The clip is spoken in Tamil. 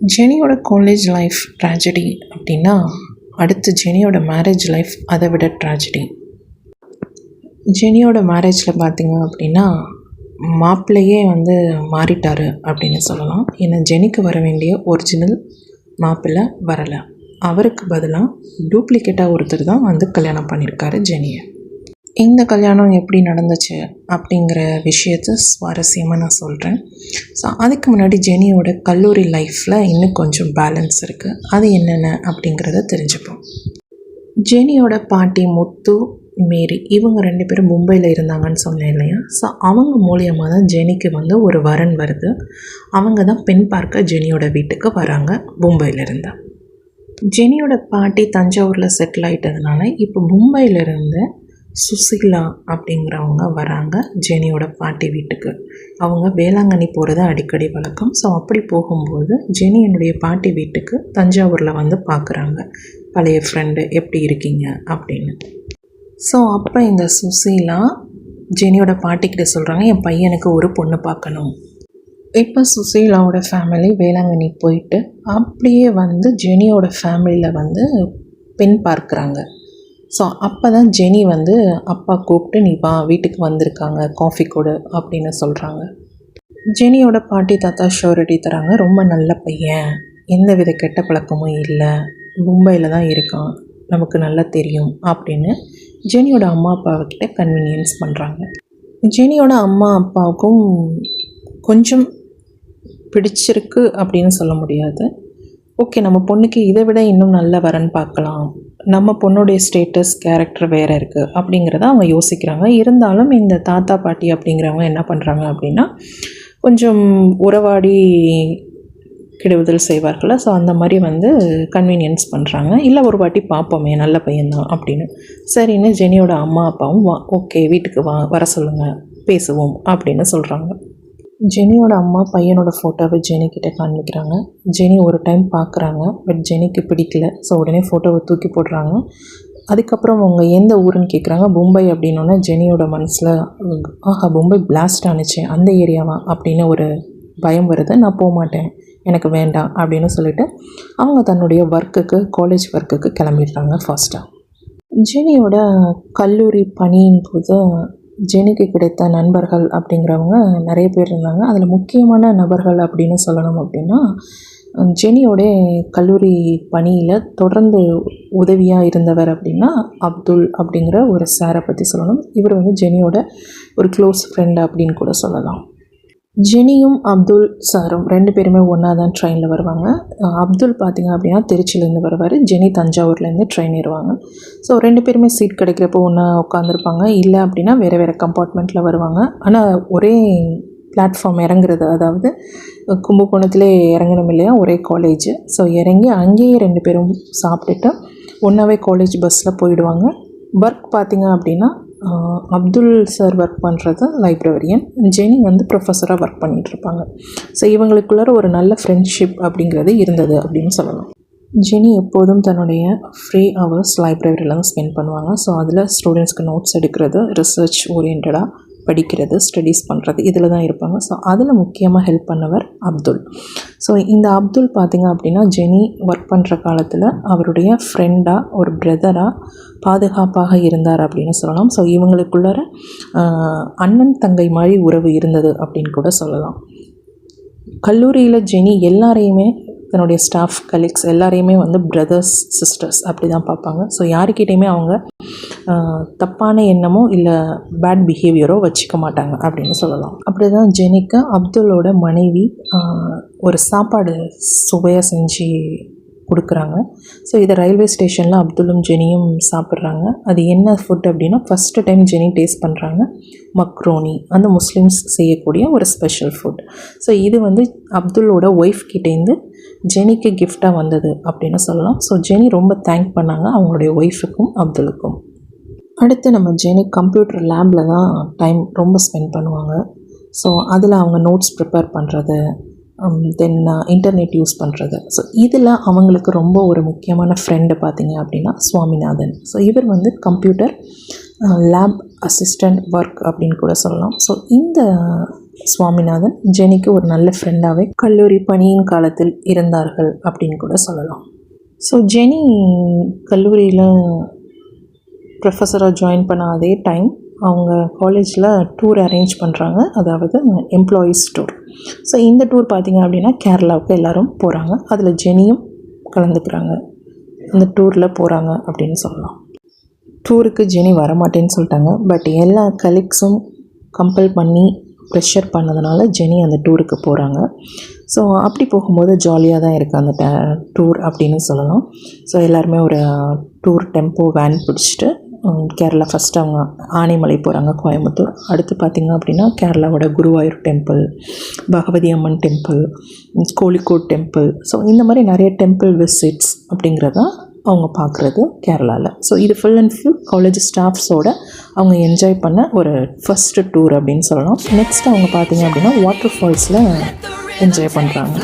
ஜெனியோட காலேஜ் லைஃப் ட்ராஜடி அப்படின்னா, அடுத்து ஜெனியோட மேரேஜ் லைஃப் அதை விட ட்ராஜடி. ஜெனியோட மேரேஜில் பார்த்திங்க அப்படின்னா, மாப்பிள்ளையே மாறிட்டார் அப்படின்னு சொல்லலாம். ஏன்னா ஜெனிக்கு வர வேண்டிய ஒரிஜினல் மாப்பிள்ளை வரலை. அவருக்கு பதிலாக டூப்ளிகேட்டாக ஒருத்தர் தான் கல்யாணம் பண்ணியிருக்காரு ஜெனியை. இந்த கல்யாணம் எப்படி நடந்துச்சு அப்படிங்கிற விஷயத்தை சுவாரஸ்யமாக நான் சொல்கிறேன். ஸோ அதுக்கு முன்னாடி ஜெனியோட கல்லூரி லைஃப்பில் இன்னும் கொஞ்சம் பேலன்ஸ் இருக்குது. அது என்னென்ன அப்படிங்கிறத தெரிஞ்சுப்போம். ஜெனியோட பாட்டி முத்து, மேரி இவங்க 2 பேரும் மும்பையில் இருந்தாங்கன்னு சொன்னேன் இல்லையா. ஸோ அவங்க மூலியமாக தான் ஜெனிக்கு ஒரு வரன் வருது. அவங்க தான் பெண் பார்க்க ஜெனியோட வீட்டுக்கு வராங்க மும்பையிலிருந்து. ஜெனியோட பாட்டி தஞ்சாவூரில் செட்டில் ஆகிட்டதுனால இப்போ மும்பையிலிருந்து சுசீலா அப்படிங்கிறவங்க வராங்க ஜெனியோட பாட்டி வீட்டுக்கு. அவங்க வேளாங்கண்ணி போகிறது அடிக்கடி வழக்கம். ஸோ அப்படி போகும்போது ஜெனி என்னுடைய பாட்டி வீட்டுக்கு தஞ்சாவூரில் பார்க்குறாங்க. பழைய ஃப்ரெண்டு எப்படி இருக்கீங்க அப்படின்னு. ஸோ அப்போ இந்த சுசீலா ஜெனியோட பாட்டிக்கிட்ட சொல்கிறாங்க, என் பையனுக்கு ஒரு பொண்ணு பார்க்கணும். இப்போ சுசீலாவோட ஃபேமிலி வேளாங்கண்ணி போயிட்டு அப்படியே ஜெனியோட ஃபேமிலியில் பெண் பார்க்குறாங்க. ஸோ அப்போ தான் ஜெனி அப்பா கூப்பிட்டு, நீ வா வீட்டுக்கு வந்திருக்காங்க, காஃபி கொடு அப்படின்னு சொல்கிறாங்க. ஜெனியோட பாட்டி தாத்தா ஷூரிட்டி தராங்க, ரொம்ப நல்ல பையன், எந்த வித கெட்ட பழக்கமும் இல்லை, மும்பையில் தான் இருக்கான், நமக்கு நல்லா தெரியும் அப்படின்னு ஜெனியோட அம்மா அப்பாவுக்கிட்ட கன்வீனியன்ஸ் பண்ணுறாங்க. ஜெனியோட அம்மா அப்பாவுக்கும் கொஞ்சம் பிடிச்சிருக்கு அப்படின்னு சொல்ல முடியாது. ஓகே, நம்ம பொண்ணுக்கு இதை விட இன்னும் நல்ல வரன் பார்க்கலாம், நம்ம பொண்ணுடைய ஸ்டேட்டஸ் கேரக்டர் வேறு இருக்குது அப்படிங்கிறத அவங்க யோசிக்கிறாங்க. இருந்தாலும் இந்த தாத்தா பாட்டி அப்படிங்கிறவங்க என்ன பண்ணுறாங்க அப்படின்னா, கொஞ்சம் உறவாடி கெடுதல் செய்வார்கள. ஸோ அந்த மாதிரி கன்வீனியன்ஸ் பண்ணுறாங்க. இல்லை ஒரு வாட்டி பார்ப்போமே, நல்ல பையன்தான் அப்படின்னு. சரின்னு ஜெனியோட அம்மா அப்பாவும் ஓகே வீட்டுக்கு வர சொல்லுங்கள், பேசுவோம் அப்படின்னு சொல்கிறாங்க. ஜெனியோட அம்மா பையனோட ஃபோட்டோவை ஜெனிக்கிட்ட காண்பிக்கிறாங்க. ஜெனி ஒரு டைம் பார்க்குறாங்க, பட் ஜெனிக்கு பிடிக்கல. ஸோ உடனே ஃபோட்டோவை தூக்கி போடுறாங்க. அதுக்கப்புறம் அவங்க எந்த ஊருன்னு கேட்குறாங்க. மும்பை அப்படின்னோடனே ஜெனியோட மனசில் ஆஹா மும்பை பிளாஸ்ட் ஆனிச்சு, அந்த ஏரியாவா அப்படின்னு ஒரு பயம் வருது. நான் போக மாட்டேன், எனக்கு வேண்டாம் அப்படின்னு சொல்லிவிட்டு அவங்க தன்னுடைய காலேஜ் ஒர்க்குக்கு கிளம்பிடுறாங்க ஃபாஸ்ட்டாக. ஜெனியோட கல்லூரி பணியின் போது ஜெனிக்கு கிடைத்த நண்பர்கள் அப்படிங்கிறவங்க நிறைய பேர் இருந்தாங்க. அதில் முக்கியமான நபர்கள் அப்படின்னு சொல்லணும் அப்படின்னா, ஜெனியோட கல்லூரி பணியில் தொடர்ந்து உதவியாக இருந்தவர் அப்படின்னா அப்துல் அப்படிங்கிற ஒரு சாரை பற்றி சொல்லணும். இவர் ஜெனியோட ஒரு க்ளோஸ் ஃப்ரெண்ட் அப்படின்னு கூட சொல்லலாம். ஜெனியும் அப்துல் சாரும் 2 பேருமே ஒன்றா தான் ட்ரெயினில் வருவாங்க. அப்துல் பார்த்திங்க அப்படின்னா திருச்சியிலேருந்து வருவார், ஜெனி தஞ்சாவூர்லேருந்து ட்ரெயின் ஏறுவாங்க. ஸோ 2 பேருமே சீட் கிடைக்கிறப்போ ஒன்றா உட்காந்துருப்பாங்க. இல்லை அப்படின்னா வேறு வேறு கம்பார்ட்மெண்ட்டில் வருவாங்க. ஆனால் ஒரே பிளாட்ஃபார்ம் இறங்குறது, அதாவது கும்பகோணத்திலே இறங்கணும் இல்லையா, ஒரே காலேஜ். ஸோ இறங்கி அங்கேயே 2 பேரும் சாப்பிட்டுட்டு ஒன்றாவே காலேஜ் பஸ்ஸில் போயிடுவாங்க. ஒர்க் பார்த்திங்க அப்படின்னா அப்துல் சார் ஒர்க் பண்ணுறது லைப்ரரியன், ஜெனி ப்ரொஃபஸராக ஒர்க் பண்ணிகிட்ருப்பாங்க. ஸோ இவங்களுக்குள்ளார ஒரு நல்ல ஃப்ரெண்ட்ஷிப் அப்படிங்கிறது இருந்தது அப்படின்னு சொல்லலாம். ஜெனி எப்போதும் தன்னுடைய ஃப்ரீ ஹவர்ஸ் லைப்ரரியில் தான் ஸ்பெண்ட் பண்ணுவாங்க. ஸோ அதில் ஸ்டூடெண்ட்ஸ்க்கு நோட்ஸ் எடுக்கிறது, ரிசர்ச் ஓரியன்டாக படிக்கிறது, ஸ்டடீஸ் பண்ணுறது, இதில் தான் இருப்பாங்க. ஸோ அதில் முக்கியமாக ஹெல்ப் பண்ணவர் அப்துல். ஸோ இந்த அப்துல் பார்த்திங்க அப்படின்னா ஜெனி ஒர்க் பண்ணுற காலத்தில் அவருடைய ஃப்ரெண்டாக, ஒரு பிரதராக பாதுகாப்பாக இருந்தார் அப்படின்னு சொல்லலாம். ஸோ இவங்களுக்குள்ளார அண்ணன் தங்கை மாதிரி உறவு இருந்தது அப்படின்னு கூட சொல்லலாம். கல்லூரியில் ஜெனி எல்லாரையுமே, தன்னுடைய ஸ்டாஃப் கலீக்ஸ் எல்லாரையுமே பிரதர்ஸ் சிஸ்டர்ஸ் அப்படி தான் பார்ப்பாங்க. ஸோ யாருக்கிட்டையுமே அவங்க தப்பான எண்ணமோ இல்லை பேட் பிஹேவியரோ வச்சுக்க மாட்டாங்க அப்படின்னு சொல்லலாம். அப்படி தான் ஜெனிக்கு அப்துல்லோட மனைவி ஒரு சாப்பாடு சுவையாக செஞ்சு கொடுக்குறாங்க. ஸோ இதை ரயில்வே ஸ்டேஷனில் அப்துல்லும் ஜெனியும் சாப்பிட்றாங்க. அது என்ன ஃபுட் அப்படின்னா, ஃபஸ்ட்டு டைம் ஜெனி டேஸ்ட் பண்ணுறாங்க மக்ரோனி, அந்த முஸ்லீம்ஸ் செய்யக்கூடிய ஒரு ஸ்பெஷல் ஃபுட். ஸோ இது அப்துல்லோட ஒய்ஃப் கிட்டேருந்து ஜெனிக்கு கிஃப்டாக வந்தது அப்படின்னு சொல்லலாம். ஸோ ஜெனி ரொம்ப தேங்க் பண்ணாங்க அவங்களுடைய ஒய்ஃபுக்கும் அப்துல்லுக்கும். அடுத்து நம்ம ஜெனி கம்ப்யூட்டர் லேபில் தான் டைம் ரொம்ப ஸ்பெண்ட் பண்ணுவாங்க. ஸோ அதில் அவங்க நோட்ஸ் ப்ரிப்பேர் பண்ணுறது, தென் இன்டர்நெட் யூஸ் பண்ணுறது. ஸோ இதில் அவங்களுக்கு ரொம்ப ஒரு முக்கியமான ஃப்ரெண்டு பார்த்திங்க அப்படின்னா சுவாமிநாதன். ஸோ இவர் கம்ப்யூட்டர் லேப் அசிஸ்டண்ட் ஒர்க் அப்படின்னு கூட சொல்லலாம். ஸோ இந்த சுவாமிநாதன் ஜெனிக்கு ஒரு நல்ல ஃப்ரெண்டாகவே கல்லூரி பணியின் காலத்தில் இருந்தார்கள் அப்படின்னு கூட சொல்லலாம். ஸோ ஜெனி கல்லூரியில் ப்ரொஃபஸராக ஜாயின் பண்ண அதே டைம் அவங்க காலேஜில் டூர் அரேஞ்ச் பண்ணுறாங்க, அதாவது எம்ப்ளாயீஸ் டூர். ஸோ இந்த டூர் பார்த்திங்க அப்படின்னா கேரளாவுக்கு எல்லோரும் போகிறாங்க, அதில் ஜெனியும் கலந்துக்கிறாங்க, அந்த டூரில் போகிறாங்க அப்படின்னு சொல்லலாம். டூருக்கு ஜெனி வரமாட்டேன்னு சொல்லிட்டாங்க. பட் எல்லா கலீக்ஸும் கம்பல் பண்ணி ப்ரெஷர் பண்ணதுனால ஜெனி அந்த டூருக்கு போகிறாங்க. ஸோ அப்படி போகும்போது ஜாலியாக தான் இருக்குது அந்த டூர் அப்படின்னு சொல்லலாம். ஸோ எல்லாருமே ஒரு டூர் டெம்போ வேன் பிடிச்சிட்டு கேரளா ஃபஸ்ட்டு அவங்க ஆனைமலை போகிறாங்க, கோயம்புத்தூர். அடுத்து பார்த்திங்க அப்படின்னா கேரளாவோட Guruvayur temple, Bhagavathi Amman temple, Kozhikode temple. So இந்த மாதிரி நிறைய டெம்பிள் விசிட்ஸ் அப்படிங்கிறதான் அவங்க பார்க்குறது கேரளாவில். ஸோ இது ஃபுல் அண்ட் ஃபுல் காலேஜ் ஸ்டாஃப்ஸோட அவங்க என்ஜாய் பண்ண ஒரு ஃபஸ்ட்டு டூர் அப்படின்னு சொல்லலாம். நெக்ஸ்ட் அவங்க பார்த்திங்க அப்படின்னா வாட்டர் ஃபால்ஸில் என்ஜாய் பண்ணுறாங்க.